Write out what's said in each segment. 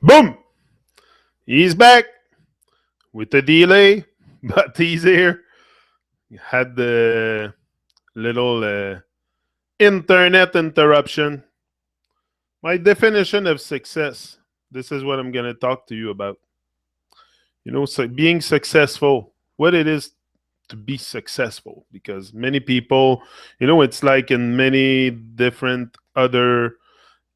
Boom! He's back with a delay, but he's here. Had the little internet interruption. My definition of success. This is what I'm going to talk to you about. So being successful, what it is to be successful. Because many people, it's like in many different other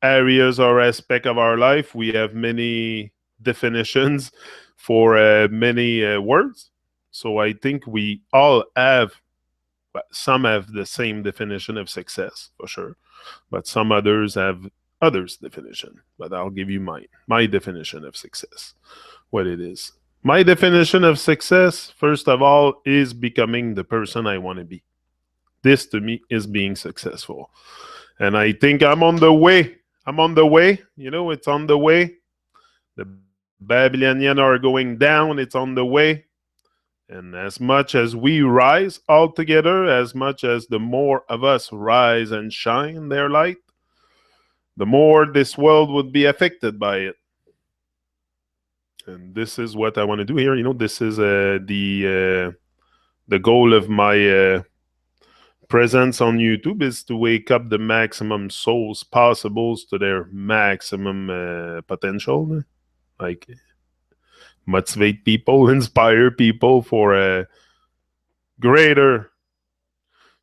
areas or aspect of our life, we have many definitions for many words. So I think we all have, well, some have the same definition of success for sure, but some others have others definition. But I'll give you my definition of success, what it is. My definition of success, first of all, is becoming the person I want to be. This to me is being successful. And I think I'm on the way. I'm on the way. It's on the way. The Babylonians are going down. It's on the way. And as much as we rise all together, as much as the more of us rise and shine their light, the more this world would be affected by it. And this is what I want to do here. This is the goal of my presence on YouTube is to wake up the maximum souls possible to their maximum potential. Like motivate people, inspire people for a greater.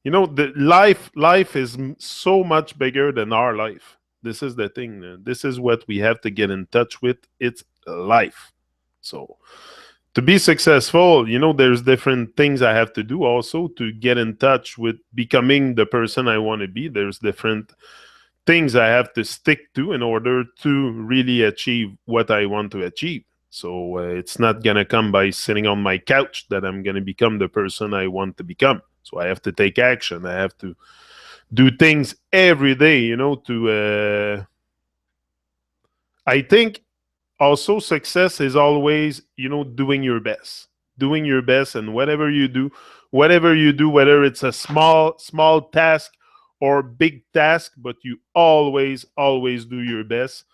The life is so much bigger than our life. This is the thing. This is what we have to get in touch with. It's life. So to be successful, there's different things I have to do also to get in touch with becoming the person I want to be. There's different things I have to stick to in order to really achieve what I want to achieve. So it's not going to come by sitting on my couch that I'm going to become the person I want to become. So I have to take action. I have to do things every day, to I think also success is always doing your best, and whatever you do, whether it's a small task or big task, but you always do your best.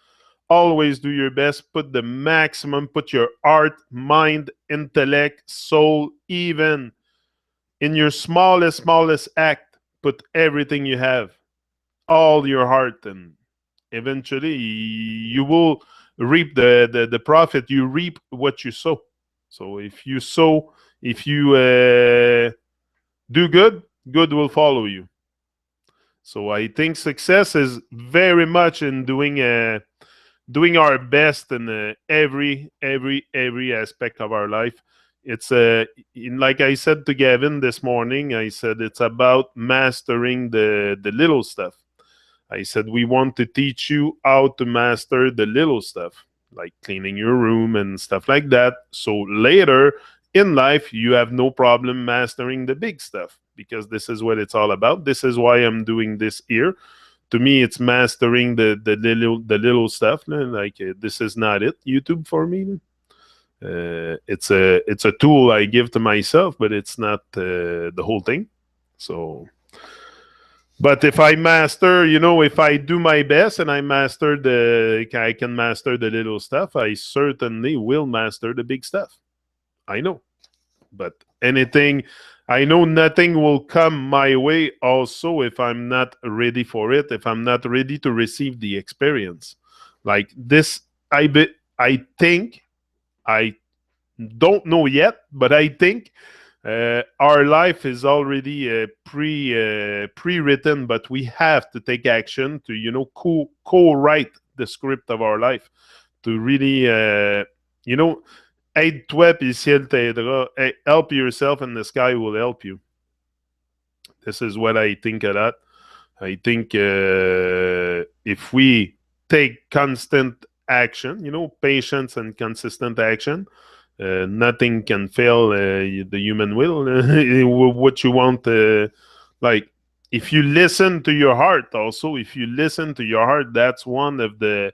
Always do your best. Put the maximum. Put your heart, mind, intellect, soul, even in your smallest act. Put everything you have, all your heart, and eventually you will reap the profit. You reap what you sow. So if you do good, good will follow you. So I think success is very much in doing our best in every aspect of our life. It's like I said to Gavin this morning. I said it's about mastering the little stuff. I said, we want to teach you how to master the little stuff, like cleaning your room and stuff like that. So later in life, you have no problem mastering the big stuff, because this is what it's all about. This is why I'm doing this here. To me, it's mastering the little stuff. Like this is not it. YouTube for me. It's a tool I give to myself, but it's not the whole thing. So. But if I master, if I do my best and I can master the little stuff, I certainly will master the big stuff. I know. But I know nothing will come my way also if I'm not ready for it, if I'm not ready to receive the experience. Like this, I think, I don't know yet, but I think our life is already pre-written, but we have to take action to co-write the script of our life to really aide-toi puis ciel t'aidera. Help yourself and the sky will help you. This is what I think of that. I think if we take constant action, patience and consistent action, nothing can fail the human will. What you want, like, if you listen to your heart, also, if you listen to your heart, that's one of the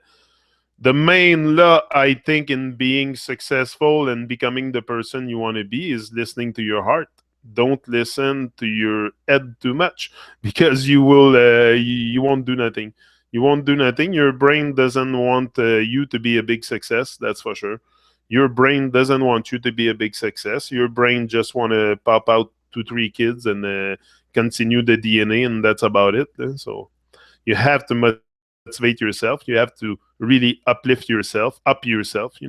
main law, I think, in being successful and becoming the person you want to be, is listening to your heart. Don't listen to your head too much, because you won't do nothing. You won't do nothing. Your brain doesn't want you to be a big success. That's for sure. Your brain doesn't want you to be a big success. Your brain just want to pop out two, three kids and continue the DNA, and that's about it. So you have to motivate yourself. You have to really uplift yourself, up yourself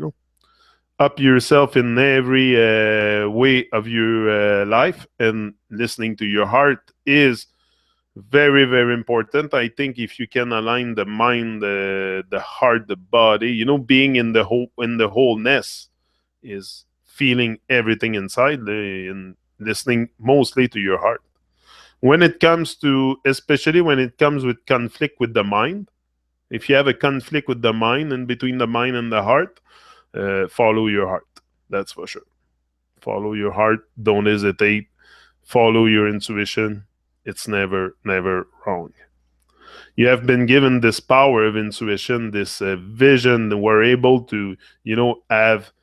in every way of your life. And listening to your heart is very, very important. I think if you can align the mind, the heart, the body, being in the wholeness is feeling everything inside and listening mostly to your heart. When it comes to, especially when it comes with conflict with the mind, if you have a conflict with the mind and between the mind and the heart, follow your heart. That's for sure. Follow your heart. Don't hesitate. Follow your intuition. It's never, never wrong. You have been given this power of intuition, this vision. We're able to, have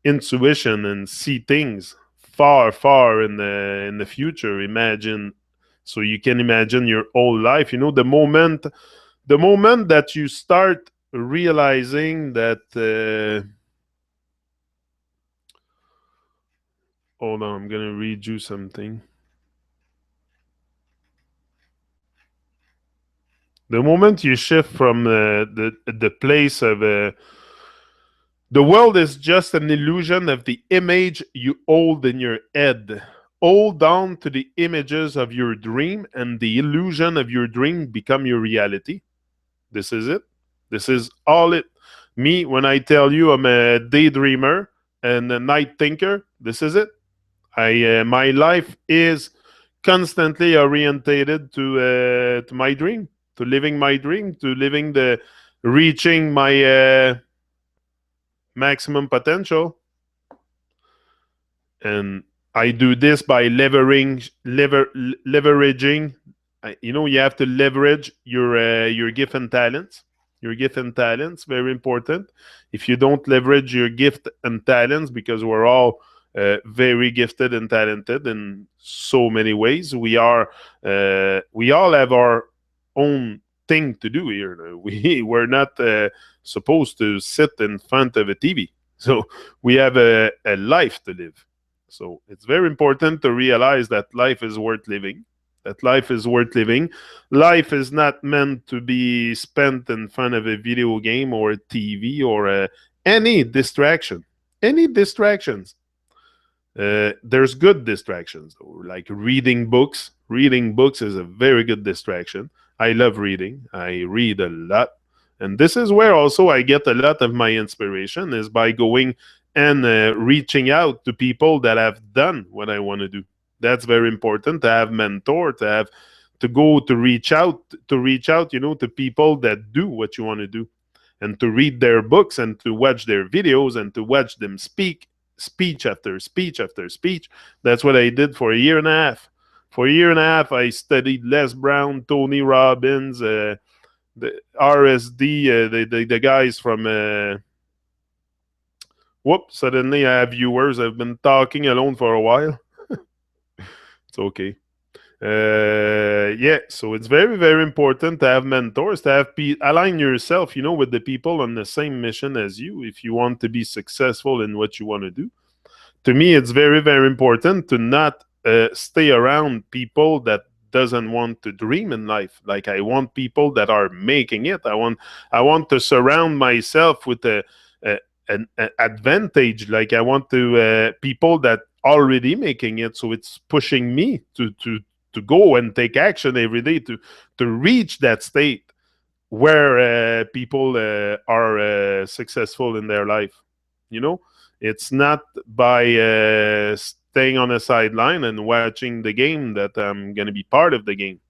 intuition and see things far, far in the future. Imagine, so you can imagine your whole life. The moment that you start realizing that. Hold on, I'm gonna read you something. The moment you shift from the place of the world is just an illusion of the image you hold in your head. Hold on to the images of your dream, and the illusion of your dream become your reality. This is it. This is all it. Me, when I tell you I'm a daydreamer and a night thinker, this is it. I My life is constantly orientated to my dream, to living my dream, to living the reaching my maximum potential. And I do this by leveraging. You have to leverage your gift and talents. Your gift and talents, very important. If you don't leverage your gift and talents, because we're all very gifted and talented in so many ways, we all have our own thing to do here. We're not supposed to sit in front of a TV. So we have a life to live. So it's very important to realize that life is worth living. That life is worth living. Life is not meant to be spent in front of a video game or a TV or any distraction. Any distractions. There's good distractions, like reading books. Reading books is a very good distraction. I love reading. I read a lot. And this is where also I get a lot of my inspiration is by going and reaching out to people that have done what I want to do. That's very important to have mentor, to go to reach out, to people that do what you want to do, and to read their books and to watch their videos and to watch them speak speech after speech after speech. That's what I did for a year and a half. For a year and a half, I studied Les Brown, Tony Robbins, the RSD, the guys from. Whoops! Suddenly, I have viewers. I've been talking alone for a while. It's okay. Yeah, so it's very, very important to have mentors, to have align yourself, with the people on the same mission as you if you want to be successful in what you want to do. To me, it's very, very important to not stay around people that doesn't want to dream in life. Like I want people that are making it. I want to surround myself with a an advantage. Like I want to people that already making it, so it's pushing me to go and take action every day to reach that state where people are successful in their life. You know, it's not by staying on a sideline and watching the game that I'm going to be part of the game.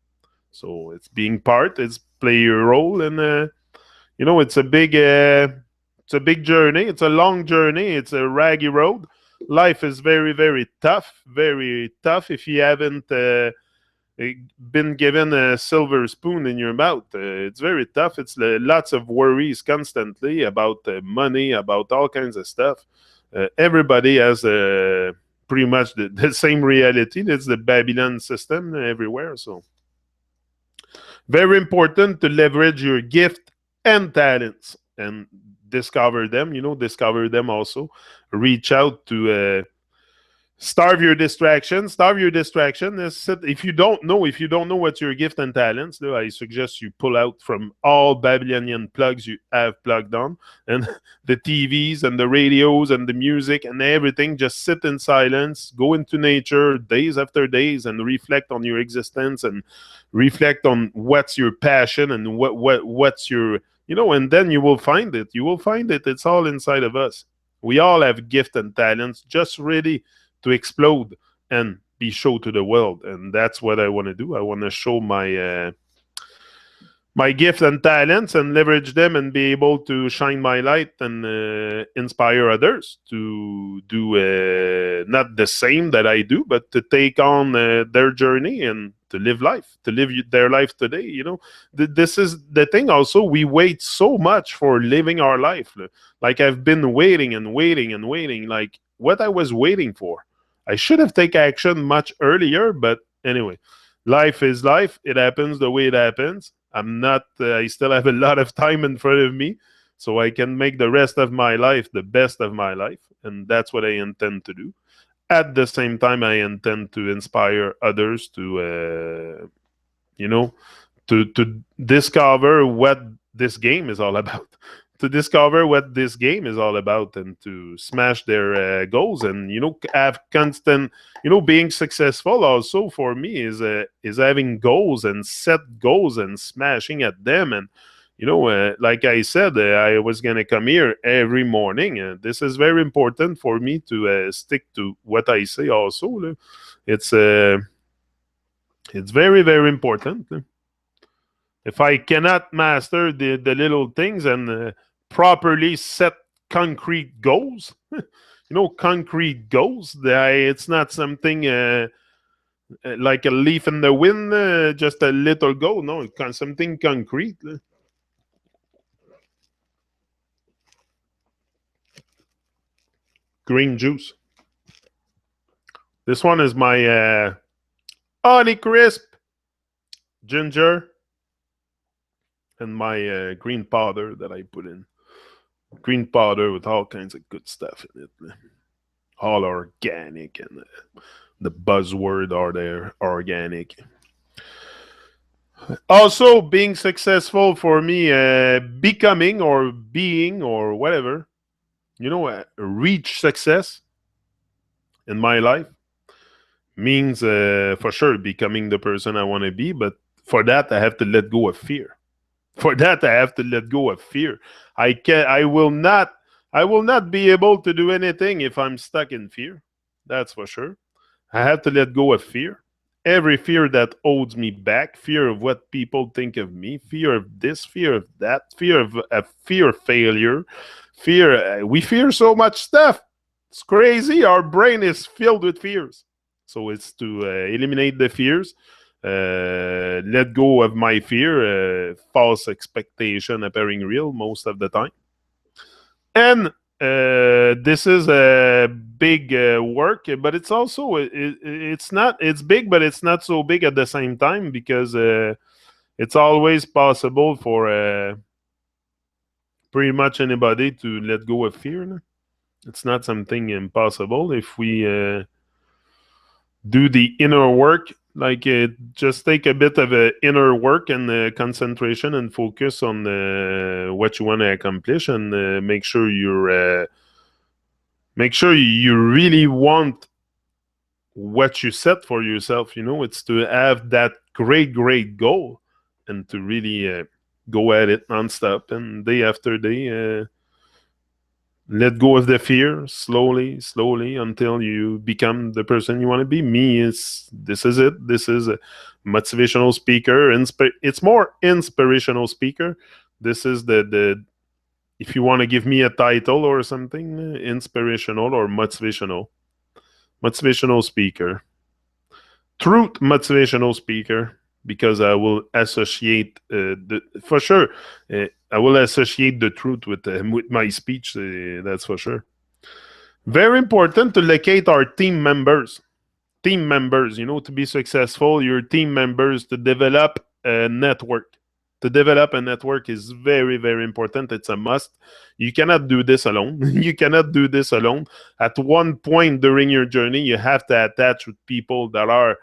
So it's being part, it's play your role, and it's a big journey. It's a long journey. It's a raggy road. Life is very, very tough. Very tough if you haven't been given a silver spoon in your mouth. It's very tough. It's lots of worries constantly about money, about all kinds of stuff. Everybody has pretty much the same reality. It's the Babylon system everywhere. So Very important to leverage your gift and talents and discover them. Discover them also. Reach out to starve your distraction. If you don't know what's your gift and talents, though, I suggest you pull out from all Babylonian plugs you have plugged on, and the TVs and the radios and the music and everything. Just sit in silence, go into nature days after days, and reflect on your existence, and reflect on what's your passion, and what's your, and then you will find it. It's all inside of us. We all have gift and talents just ready to explode and be shown to the world. And that's what I want to do. I want to show my gift and talents and leverage them and be able to shine my light and inspire others to do not the same that I do, but to take on their journey and to live their life today. This is the thing. Also, we wait so much for living our life. Like, I've been waiting and waiting and waiting. Like, what I was waiting for, I should have taken action much earlier. But anyway, life is life. It happens the way it happens. I still have a lot of time in front of me, so I can make the rest of my life the best of my life. And that's what I intend to do. At the same time, I intend to inspire others you know, to discover what this game is all about. To discover what this game is all about, and to smash their goals, and have constant, being successful also for me is having goals and set goals and smashing at them. And like I said, I was gonna come here every morning. This is very important for me to stick to what I say also. It's it's very, very important. If I cannot master the little things and properly set concrete goals, concrete goals, it's not something like a leaf in the wind, just a little goal. No, it's something concrete. Green juice. This one is my honey crisp ginger and my green powder that I put in. Green powder with all kinds of good stuff in it. All organic, and the buzzword are there, organic. Also, being successful for me, becoming or being or whatever, reach success in my life means for sure becoming the person I want to be. But for that, I have to let go of fear. For that, I have to let go of fear. I will not be able to do anything if I'm stuck in fear. That's for sure. I have to let go of fear. Every fear that holds me back, fear of what people think of me, fear of this, fear of that, fear of failure, fear. We fear so much stuff. It's crazy. Our brain is filled with fears. So it's to eliminate the fears, let go of my fear, false expectation appearing real most of the time. And this is a big work, but it's also it's big, but it's not so big at the same time, because it's always possible for pretty much anybody to let go of fear. No? It's not something impossible if we do the inner work. Like, just take a bit of inner work and concentration and focus on what you want to accomplish, and make sure you really want what you set for yourself. It's to have that great goal, and to really go at it nonstop and day after day. Let go of the fear slowly until you become the person you want to be. This is it. This is a motivational speaker. It's more inspirational speaker. This is the if you want to give me a title or something, inspirational or motivational speaker, truth motivational speaker, because I will associate for sure. I will associate the truth with my speech. That's for sure. Very important to locate our team members. To be successful, your team members, to develop a network. To develop a network is very, very important. It's a must. You cannot do this alone. You cannot do this alone. At one point during your journey, you have to attach with people that are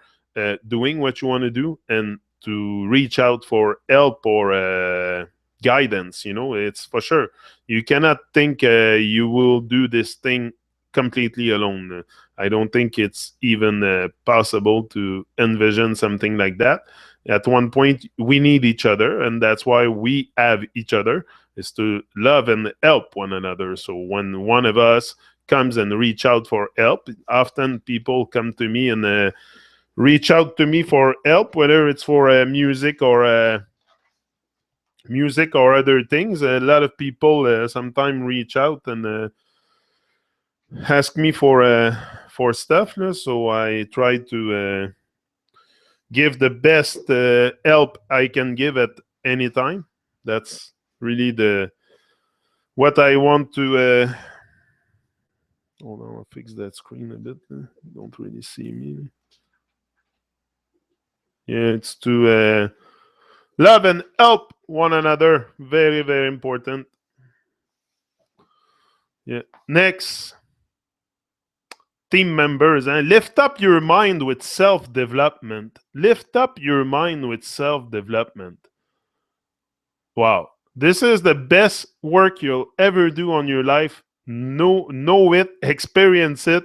doing what you want to do and to reach out for help or guidance. It's for sure. You cannot think you will do this thing completely alone. I don't think it's even possible to envision something like that. At one point, we need each other, and that's why we have each other, is to love and help one another. So when one of us comes and reach out for help, often people come to me and reach out to me for help, whether it's for music or other things. A lot of people sometimes reach out and ask me for stuff. So I try to give the best help I can give at any time. That's really the what I want to. Hold on, I'll fix that screen a bit. You don't really see me. Yeah, it's to love and help one another. Very, very important. Yeah. Next, team members, and lift up your mind with self-development. Lift up your mind with self-development. Wow. This is the best work you'll ever do on your life. Know it, experience it.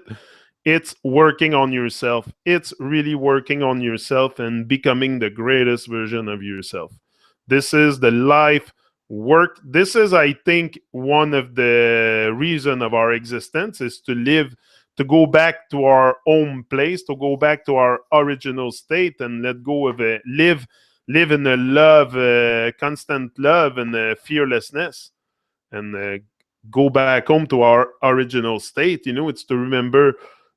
It's working on yourself. It's really working on yourself and becoming the greatest version of yourself. This is the life work. This is, I think, one of the reason of our existence is to live, to go back to our home place, to go back to our original state and let go of it, live in a love, constant love and fearlessness, and go back home to our original state. It's to remember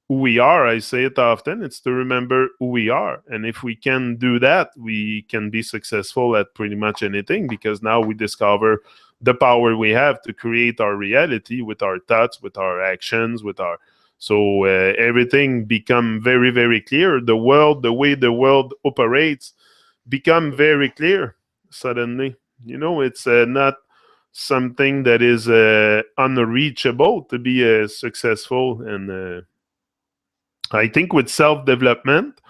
who we are. I say it often. It's to remember who we are. And if we can do that, we can be successful at pretty much anything, because now we discover the power we have to create our reality with our thoughts, with our actions, with our... So everything become very, very clear. The way the world operates become very clear suddenly. It's not something that is unreachable to be successful. And I think with self-development,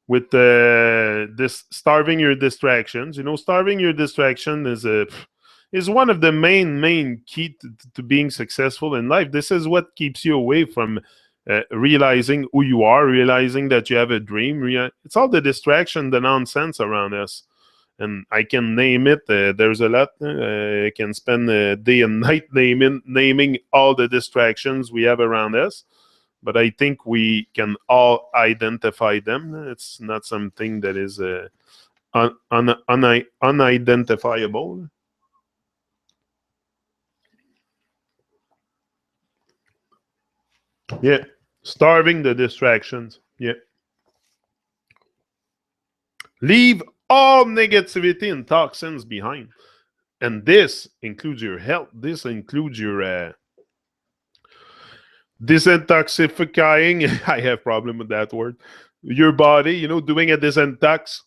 with this starving your distractions, starving your distraction is one of the main key to being successful in life. This is what keeps you away from realizing who you are, realizing that you have a dream. It's all the distraction, the nonsense around us. And I can name it. There's a lot. I can spend day and night naming all the distractions we have around us. But I think we can all identify them. It's not something that is unidentifiable. Yeah. Starving the distractions. Yeah. Leave all negativity and toxins behind. And this includes your health. This includes your detoxifying. I have problem with that word. Your body, doing a detox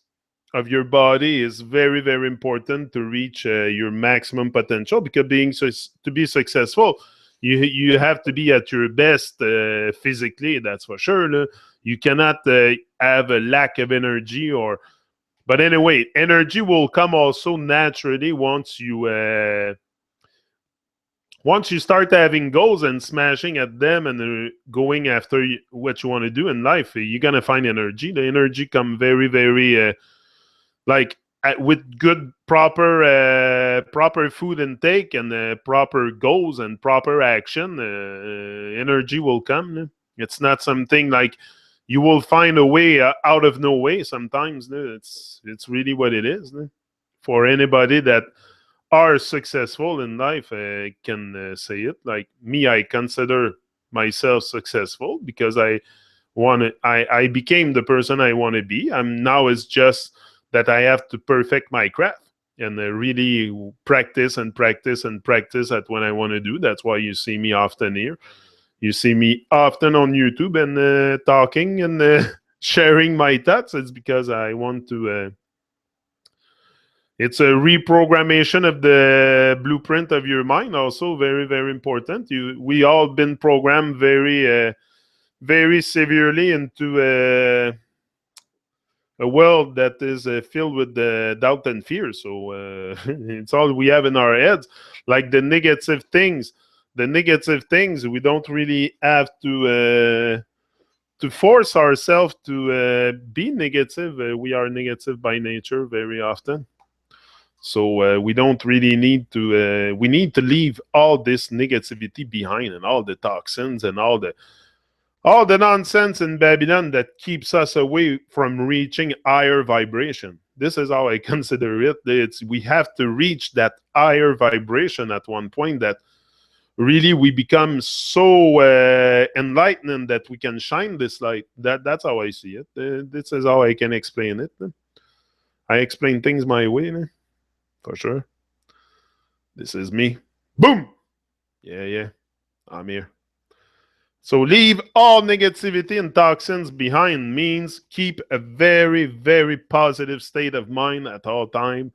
of your body is very, very important to reach your maximum potential, because to be successful, you have to be at your best physically. That's for sure. You cannot have a lack of energy. But anyway, energy will come also naturally once you start having goals and smashing at them and going after what you want to do in life. You're gonna find energy. The energy come very, very with good proper food intake and proper goals and proper action. Energy will come. It's not something like you will find a way out of no way. Sometimes it's really what it is. For anybody that are successful in life, I can say it. Like me, I consider myself successful because I became the person I want to be. I'm now. It's just that I have to perfect my craft and really practice and practice and practice at what I want to do. That's why you see me often here. You see me often on YouTube and talking and sharing my thoughts. It's because I want to It's a reprogrammation of the blueprint of your mind. Also, very very important. We all been programmed very severely into a world that is filled with doubt and fear. So it's all we have in our heads, like the negative things. The negative things we don't really have to force ourselves to be negative. We are negative by nature very often. So we don't really need to. We need to leave all this negativity behind, and all the toxins and all the nonsense in Babylon that keeps us away from reaching higher vibration. This is how I consider it. We have to reach that higher vibration at one point that really we become so enlightened that we can shine this light. That's how I see it. This is how I can explain it. I explain things my way, for sure. This is me. Boom. Yeah. I'm here. So leave all negativity and toxins behind means keep a very, very positive state of mind at all time.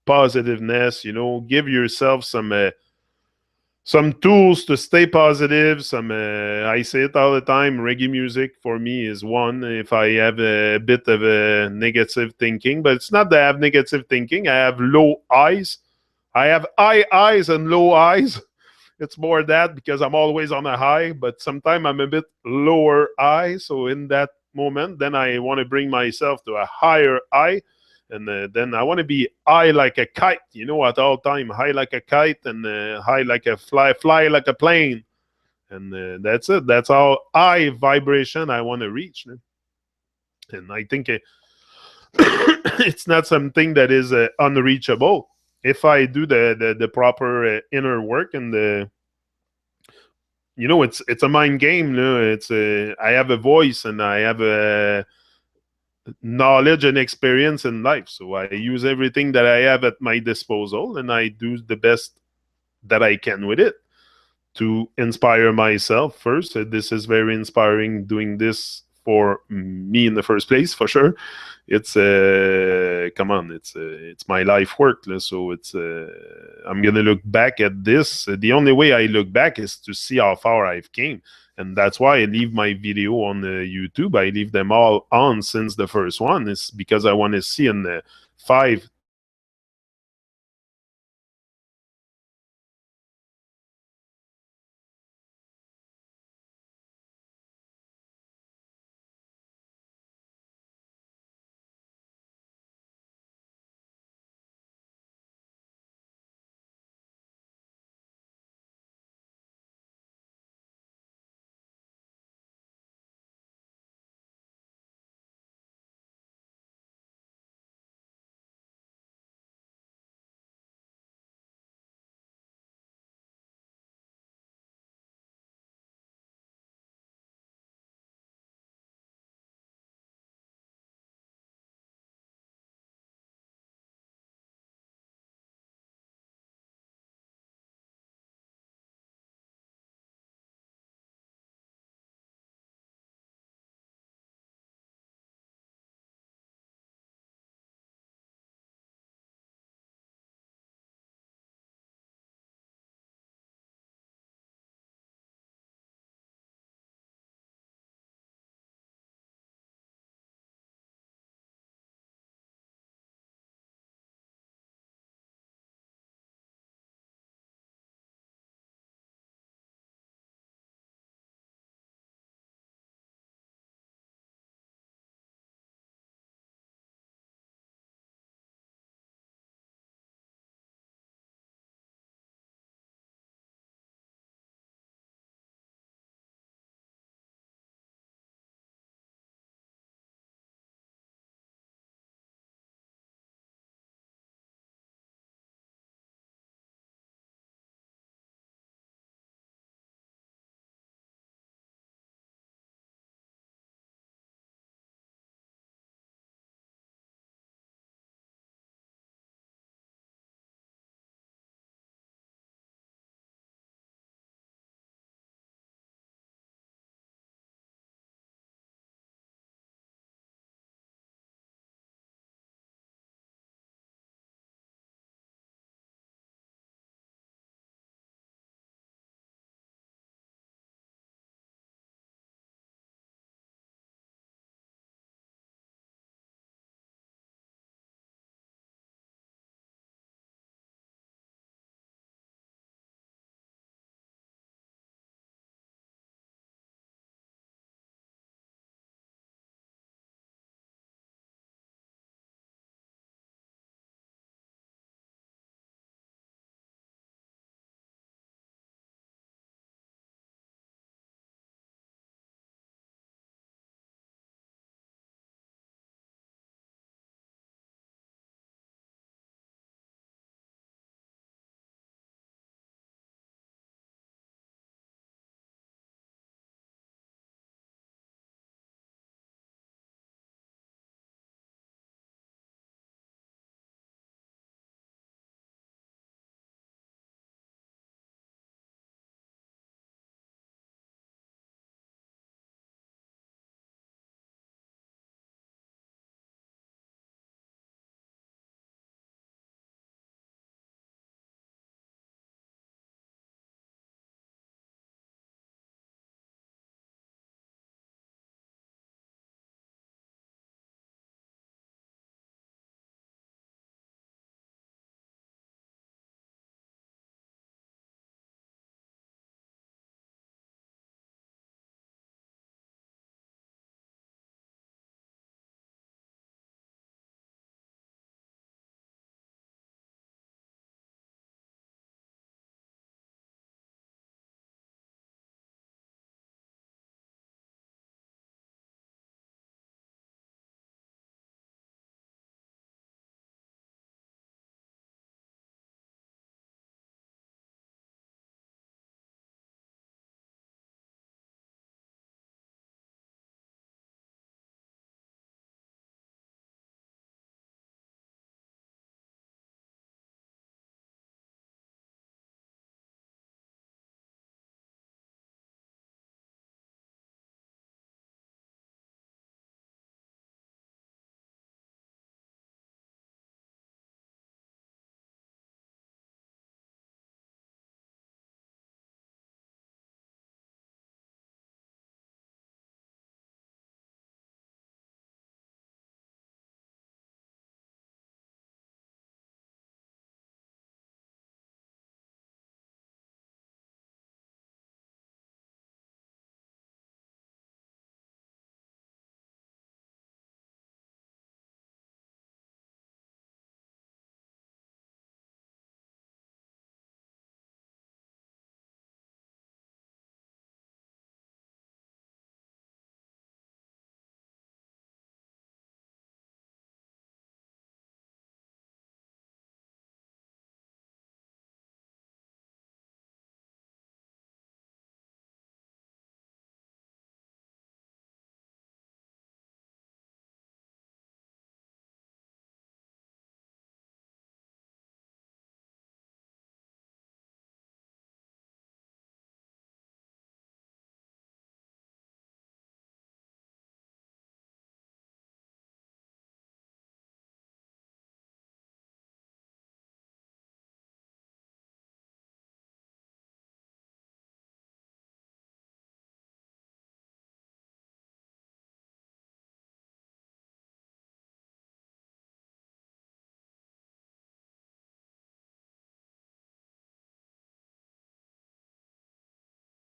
Positiveness, give yourself some tools to stay positive. I say it all the time. Reggae music for me is one. If I have a bit of a negative thinking, but it's not that I have negative thinking. I have low eyes. I have high eyes and low eyes. It's more that because I'm always on a high, but sometimes I'm a bit lower high. So in that moment, then I want to bring myself to a higher high. And then I want to be high like a kite, at all time. High like a kite and high like a fly like a plane. And that's it. That's how high vibration I want to reach. And I think it's not something that is unreachable. If I do the proper inner work and it's a mind game. It's I have a voice and I have a knowledge and experience in life. So I use everything that I have at my disposal and I do the best that I can with it to inspire myself first. This is very inspiring doing this for me in the first place, for sure. It's come on, it's my life work. So it's I'm gonna look back at this. The only way I look back is to see how far I've came, and that's why I leave my video on YouTube. I leave them all on since the first one. It's because I want to see in the 5,